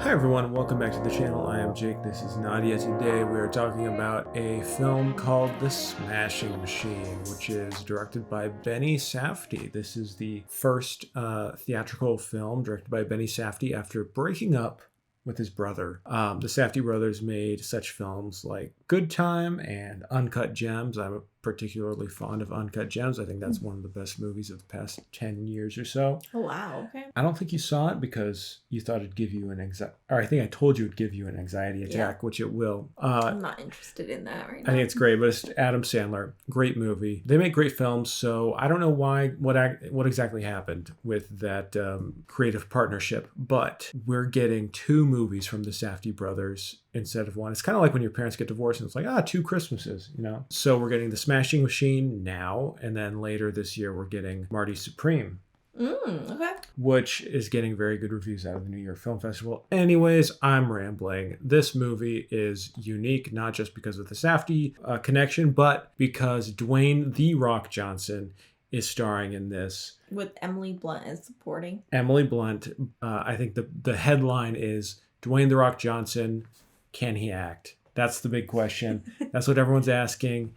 Hi everyone, welcome back to the channel. I am Jake, this is Nadia. Today we are talking about a film called The Smashing Machine, which is directed by Bonney Safdie. This is the first theatrical film directed by Bonney Safdie after breaking up with his brother. The Safdie brothers made such films like Good Time and Uncut Gems. I'm particularly fond of Uncut Gems. I think that's one of the best movies of the past 10 years or so. Oh, wow. Okay. I don't think you saw it because you thought it'd give you an anxiety, or I think I told you it'd give you an anxiety attack, which it will. I'm not interested in that right now. I think it's great, but it's Adam Sandler. Great movie. They make great films, so I don't know what exactly happened with that creative partnership, but we're getting two movies from the Safdie brothers instead of one. It's kind of like when your parents get divorced and it's like, 2 Christmases, you know? So we're getting The Smashing Machine now, and then later this year we're getting Marty Supreme. Okay. Which is getting very good reviews out of the New York Film Festival. Anyways, I'm rambling. This movie is unique, not just because of the Safdie connection, but because Dwayne "The Rock" Johnson is starring in this. With Emily Blunt as supporting. Emily Blunt, I think the headline is Dwayne "The Rock" Johnson, can he act? That's the big question. That's what everyone's asking.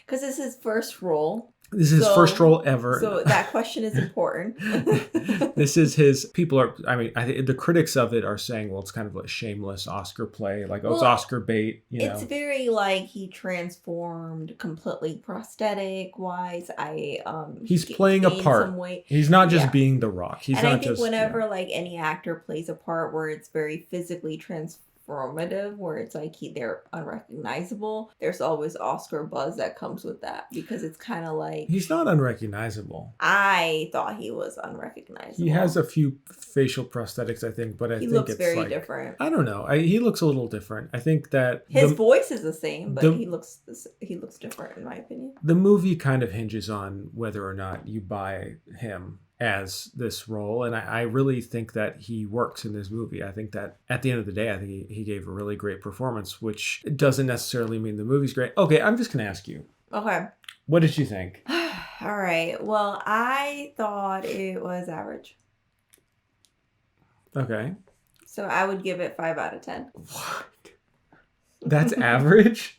Because it's his first role. This is his first role ever. So that question is important. This is his, I think the critics of it are saying, well, it's kind of like a shameless Oscar play. Like, it's Oscar bait, It's very like he transformed completely prosthetic wise. He's playing a part. He's not just being The Rock. He's and not I think just, whenever like any actor plays a part where it's very physically transformative, where it's like they're unrecognizable, there's always Oscar buzz that comes with that, because it's kind of like he's not unrecognizable. I thought he was unrecognizable. He has a few facial prosthetics, I think, but I think he looks it's very like, different. I don't know. He looks a little different. I think that his voice is the same, but he looks different in my opinion. The movie kind of hinges on whether or not you buy him as this role, and I really think that he works in this movie. I think that at the end of the day, I think he gave a really great performance, which doesn't necessarily mean the movie's great. Okay, I'm just gonna ask you. Okay. What did you think? All right. Well, I thought it was average. Okay. So I would give it 5 out of 10. What? That's average?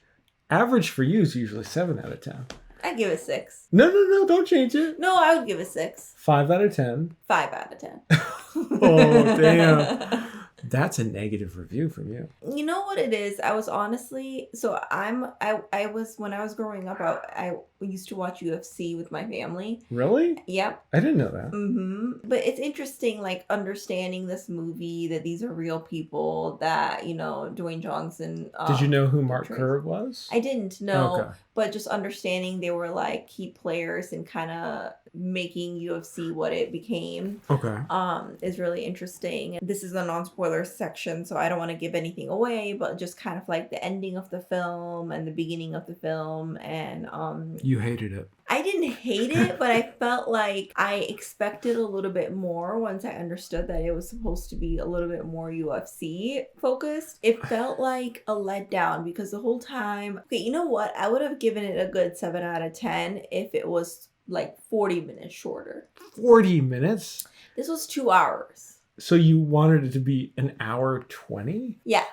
Average for you is usually 7 out of 10. I'd give it 6. No, don't change it. No, I would give it 6. 5 out of 10. 5 out of 10. Oh, damn. That's a negative review from you. You know what it is? I was honestly, I was, when I was growing up, I used to watch UFC with my family. Really? Yep. I didn't know that. Mm-hmm. But it's interesting, like, understanding this movie, that these are real people, that, Dwayne Johnson. Did you know who Mark Kerr was? I didn't know. Okay. But just understanding they were, like, key players and kind of making UFC what it became. Okay. Is really interesting. This is a non-spoiler section, so I don't want to give anything away, but just kind of like the ending of the film and the beginning of the film, and you hated it. I didn't hate it, but I felt like I expected a little bit more once I understood that it was supposed to be a little bit more UFC focused. It felt like a letdown, because the whole time, okay, you know what? I would have given it a good 7 out of 10 if it was like 40 minutes shorter. 40 minutes? This was 2 hours. So you wanted it to be an hour 20? Yeah.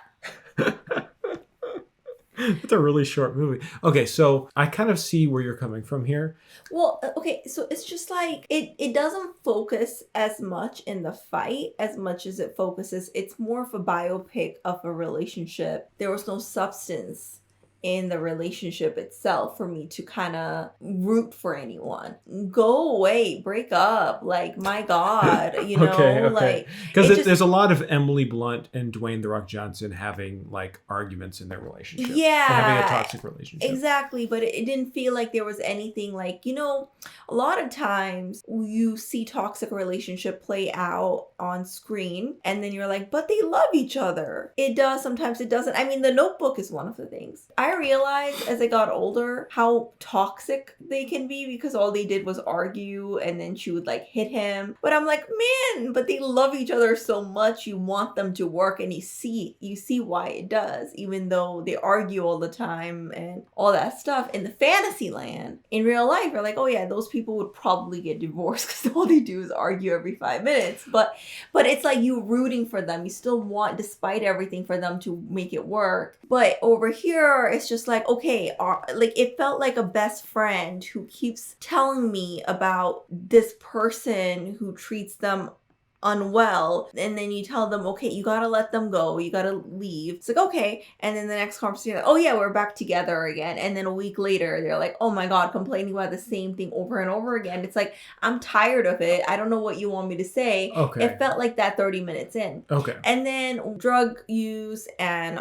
It's a really short movie. Okay, so I kind of see where you're coming from here. Well, okay, so it's just like, it doesn't focus as much in the fight as much as it focuses. It's more of a biopic of a relationship. There was no substance in the relationship itself for me to kind of root for anyone. Go away, break up, like, my God, Okay. like, because there's a lot of Emily Blunt and Dwayne "The Rock" Johnson having like arguments in their relationship. Yeah, having a toxic relationship. Exactly, but it didn't feel like there was anything like, a lot of times you see toxic relationship play out on screen and then you're like, but they love each other. It does, sometimes it doesn't. I mean, The Notebook is one of the things. I I realized as I got older how toxic they can be because all they did was argue and then she would like hit him. But I'm like, man, but they love each other so much. You want them to work and you see why it does, even though they argue all the time and all that stuff. In the fantasy land, in real life, you're like, oh yeah, those people would probably get divorced because all they do is argue every 5 minutes. But it's like you rooting for them. You still want, despite everything, for them to make it work. But over here, it's just like, okay, like it felt like a best friend who keeps telling me about this person who treats them unwell, and then you tell them, okay, you gotta let them go, you gotta leave. It's like, okay, and then the next conversation, like, oh yeah, we're back together again, and then a week later they're like, oh my god, complaining about the same thing over and over again. It's like, I'm tired of it. I don't know what you want me to say. Okay. It felt like that 30 minutes in. Okay. And then drug use and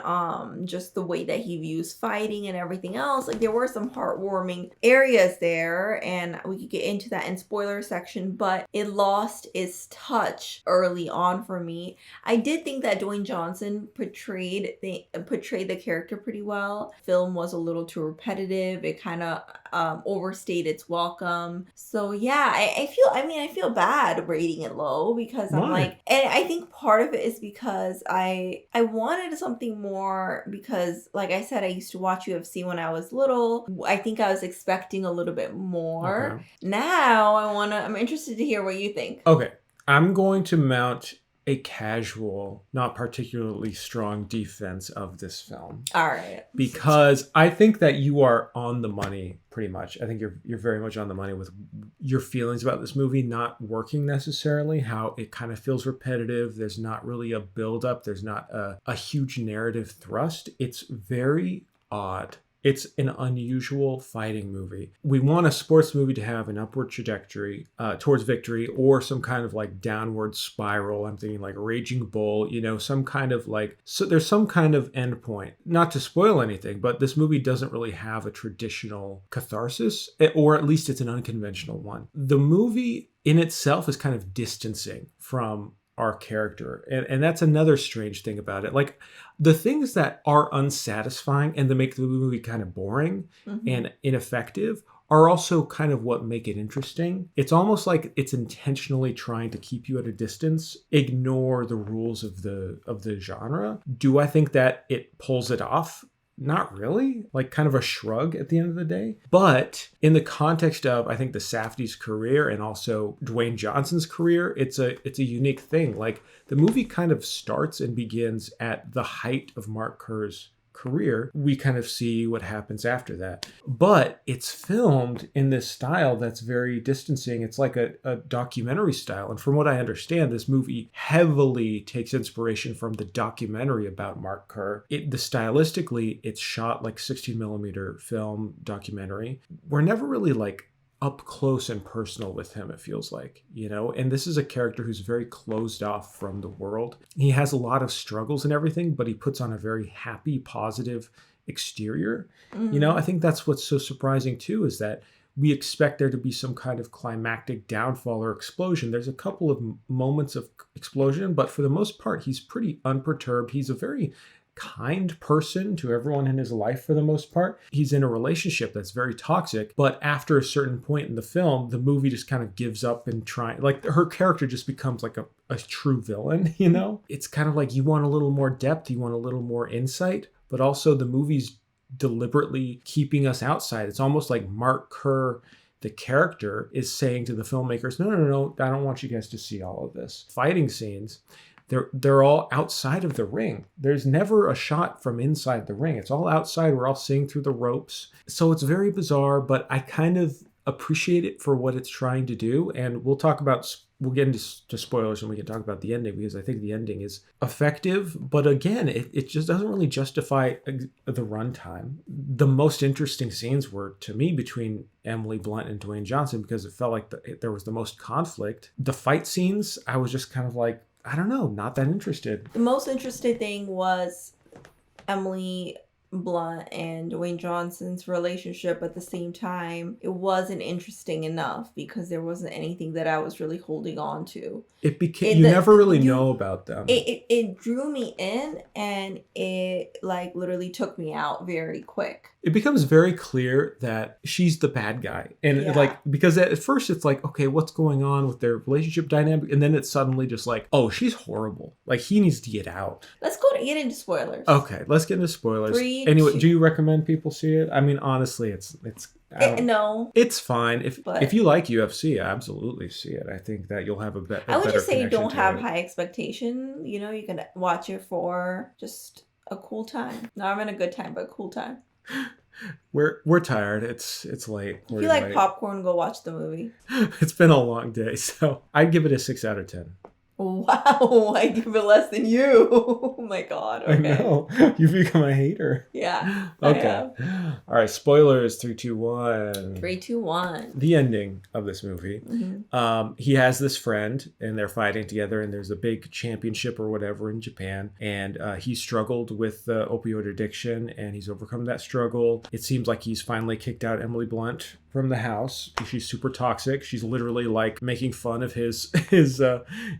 just the way that he views fighting and everything else, like there were some heartwarming areas there, and we could get into that in spoiler section, but it lost its touch early on for me. I did think that Dwayne Johnson portrayed the character pretty well. Film was a little too repetitive. It kind of overstayed its welcome. So yeah, I feel bad rating it low because I'm like, and I think part of it is because I wanted something more, because like I said, I used to watch UFC when I was little. I think I was expecting a little bit more. Okay. Now I'm interested to hear what you think. Okay. I'm going to mount a casual, not particularly strong defense of this film. All right. Because I think that you are on the money pretty much. I think you're very much on the money with your feelings about this movie not working necessarily, how it kind of feels repetitive. There's not really a build-up. There's not a huge narrative thrust. It's very odd. It's an unusual fighting movie. We want a sports movie to have an upward trajectory towards victory, or some kind of like downward spiral. I'm thinking like Raging Bull, some kind of like, so there's some kind of end point. Not to spoil anything, but this movie doesn't really have a traditional catharsis, or at least it's an unconventional one. The movie in itself is kind of distancing from our character. And that's another strange thing about it. Like the things that are unsatisfying and that make the movie kind of boring and ineffective are also kind of what make it interesting. It's almost like it's intentionally trying to keep you at a distance, ignore the rules of the genre. Do I think that it pulls it off? Not really, like kind of a shrug at the end of the day. But in the context of, I think, the Safdie's career and also Dwayne Johnson's career, it's a unique thing. Like the movie kind of starts and begins at the height of Mark Kerr's career. We kind of see what happens after that. But it's filmed in this style that's very distancing. It's like a documentary style. And from what I understand, this movie heavily takes inspiration from the documentary about Mark Kerr. Stylistically, it's shot like 16 millimeter film documentary. We're never really like up close and personal with him, it feels like, and this is a character who's very closed off from the world. He has a lot of struggles and everything, but he puts on a very happy, positive exterior. I think that's what's so surprising too, is that we expect there to be some kind of climactic downfall or explosion. There's a couple of moments of explosion, but for the most part, he's pretty unperturbed. He's a very kind person to everyone in his life for the most part. He's in a relationship that's very toxic, but after a certain point in the film, the movie just kind of gives up and like her character just becomes like a true villain, It's kind of like you want a little more depth, you want a little more insight, but also the movie's deliberately keeping us outside. It's almost like Mark Kerr, the character, is saying to the filmmakers, no, I don't want you guys to see all of this. Fighting scenes, they're all outside of the ring. There's never a shot from inside the ring. It's all outside. We're all seeing through the ropes. So it's very bizarre, but I kind of appreciate it for what it's trying to do. And we'll get into spoilers and we can talk about the ending, because I think the ending is effective. But again, it just doesn't really justify the runtime. The most interesting scenes were, to me, between Emily Blunt and Dwayne Johnson, because it felt like there was the most conflict. The fight scenes, I was just kind of like, I don't know, not that interested. The most interesting thing was Emily Blunt and Dwayne Johnson's relationship at the same time, it wasn't interesting enough because there wasn't anything that I was really holding on to. It became, you never really know about them. It drew me in, and it like literally took me out very quick. It becomes very clear that she's the bad guy. And Yeah. like, because at first it's like, okay, what's going on with their relationship dynamic? And then it's suddenly just like, oh, she's horrible. Like, he needs to get out. Let's go to get into spoilers. Okay, let's get into spoilers. 3, anyway, 2. do you recommend people see it? I mean, honestly, No. It's fine. But- if you like UFC, absolutely see it. I think that you'll have a better. I would just say connection don't to have it. high expectation. You know, you can watch it for just a cool time. Not having a good time, but a cool time. We're tired. It's late. If you like popcorn, go watch the movie. It's been a long day, so I'd give it a 6 out of 10. Wow, I give it less than you. Oh my god. Okay. I know. You've become a hater. Yeah. Okay. All right. Spoilers. 3, 2, 1. 3, 2, 1. The ending of this movie. Mm-hmm. He has this friend, and they're fighting together, and there's a big championship or whatever in Japan, and he struggled with opioid addiction, and he's overcome that struggle. It seems like he's finally kicked out Emily Blunt from the house. She's super toxic. She's literally like making fun of his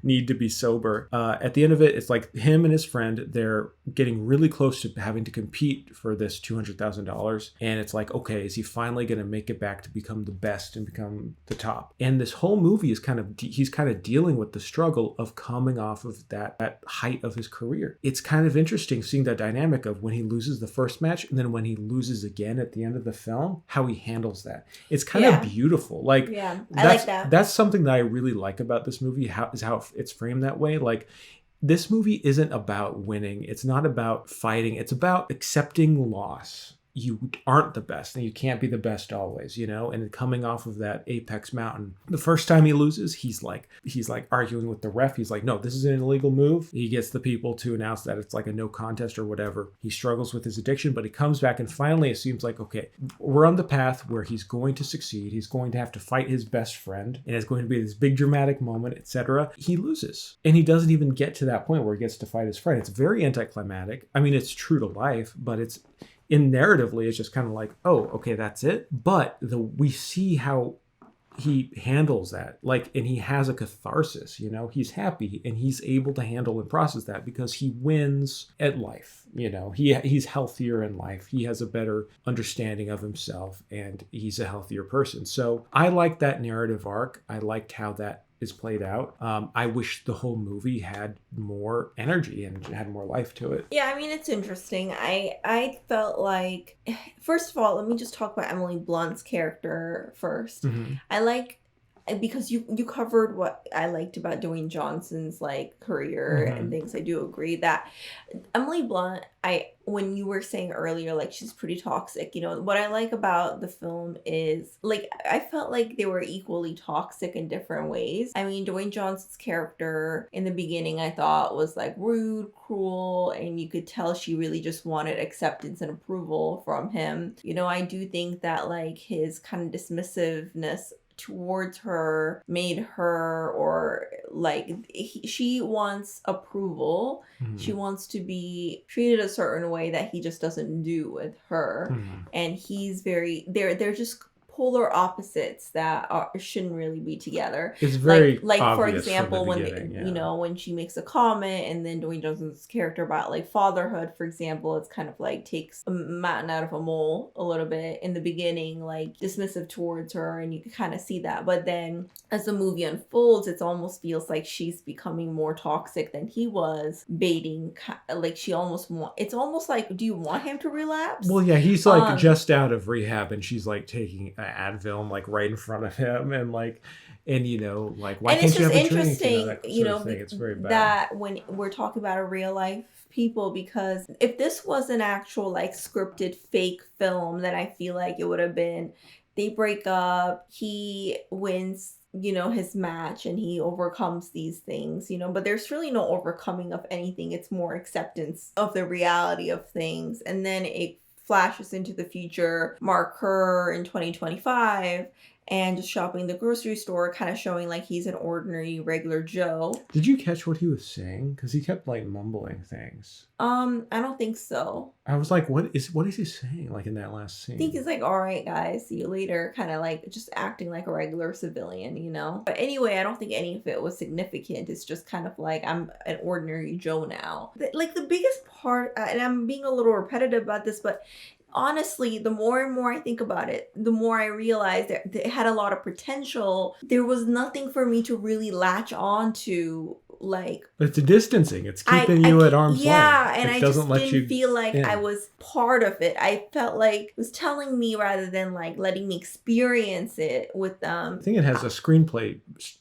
need to be sober. At the end of it, it's like him and his friend, they're getting really close to having to compete for this $200,000. And it's like, okay, is he finally going to make it back to become the best and become the top? And this whole movie is he's kind of dealing with the struggle of coming off of that height of his career. It's kind of interesting seeing that dynamic of when he loses the first match and then when he loses again at the end of the film, how he handles that. It's kind of beautiful. Like, yeah, I like that. That's something that I really like about this movie, how it's framed that way. Like, this movie isn't about winning. It's not about fighting. It's about accepting loss. You aren't the best, and you can't be the best always, you know? And coming off of that apex mountain, the first time he loses, he's like arguing with the ref. He's like, no, this is an illegal move. He gets the people to announce that it's like a no contest or whatever. He struggles with his addiction, but he comes back, and finally it seems like, okay, we're on the path where he's going to succeed. He's going to have to fight his best friend, and it's going to be this big dramatic moment, etc. He loses, and he doesn't even get to that point where he gets to fight his friend. It's very anticlimactic. I mean, it's true to life, but it's narratively, it's just kind of like, oh, okay, that's it. But we see how he handles that, like, and he has a catharsis, you know, he's happy and he's able to handle and process that because he wins at life, you know, he's healthier in life. He has a better understanding of himself and he's a healthier person. So I like that narrative arc. I liked how that is played out. I wish the whole movie had more energy and had more life to it. Yeah, I mean, it's interesting. I felt like, first of all, let me just talk about Emily Blunt's character first. Mm-hmm. I like, because you covered what I liked about Dwayne Johnson's like career and things. I do agree that Emily Blunt, when you were saying earlier, like, she's pretty toxic, you know, what I like about the film is, like, I felt like they were equally toxic in different ways. I mean, Dwayne Johnson's character in the beginning, I thought, was like rude, cruel, and you could tell she really just wanted acceptance and approval from him. You know, I do think that like his kind of dismissiveness towards her made her, or like she wants approval. She wants to be treated a certain way that he just doesn't do with her. And he's they're just polar opposites that shouldn't really be together. It's very like for obvious example, from the when beginning, you know, when she makes a comment and then Dwayne Johnson's character about like fatherhood, for example, it's kind of like takes a mountain out of a mole a little bit in the beginning, like dismissive towards her, and you can kind of see that. But then as the movie unfolds, it almost feels like she's becoming more toxic than he was, baiting, like she almost it's almost like, do you want him to relapse? Well, yeah, he's like just out of rehab and she's like taking Advil like right in front of him, and like, and you know, like, why can't you have a drink? You know, it's very bad. That when we're talking about a real life people, because if this was an actual like scripted fake film, then I feel like it would have been, they break up, he wins, you know, his match and he overcomes these things, you know, but there's really no overcoming of anything. It's more acceptance of the reality of things. And then it flashes into the future, mark her in 2025, and just shopping the grocery store, kind of showing like he's an ordinary regular Joe. Did you catch what he was saying? Because he kept like mumbling things. I don't think so. I was like, what is he saying? Like in that last scene. I think he's like, all right, guys, see you later. Kind of like just acting like a regular civilian, you know? But anyway, I don't think any of it was significant. It's just kind of like, I'm an ordinary Joe now. Like the biggest part, and I'm being a little repetitive about this, but honestly, the more and more I think about it, the more I realize that it had a lot of potential. There was nothing for me to really latch on to. Like, it's distancing. It's keeping you at arm's length. Yeah, and I doesn't just didn't feel like I was part of it. I felt like it was telling me rather than like letting me experience it with them. I think it has a screenplay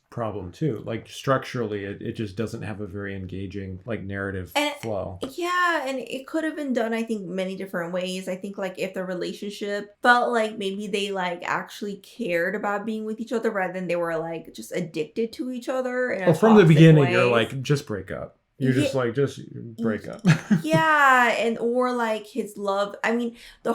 problem too. Like structurally, it just doesn't have a very engaging like narrative flow. Yeah, and it could have been done, I think, many different ways. I think like if the relationship felt like maybe they like actually cared about being with each other rather than they were like just addicted to each other. Well, from the beginning, you're like, just break up. You're just like, just break up. Yeah, and or like his love. I mean, the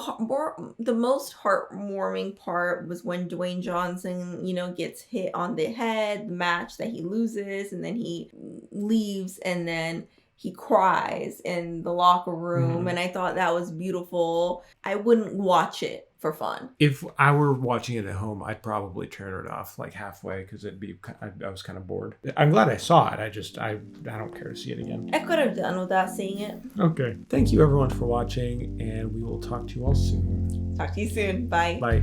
most heartwarming part was when Dwayne Johnson, you know, gets hit on the head, the match that he loses, and then he leaves, and then he cries in the locker room, and I thought that was beautiful. I wouldn't watch it for fun. If I were watching it at home, I'd probably turn it off like halfway because I was kind of bored. I'm glad I saw it. I don't care to see it again. I could have done without seeing it. Okay. Thank you everyone for watching, and we will talk to you all soon. Talk to you soon. Bye. Bye.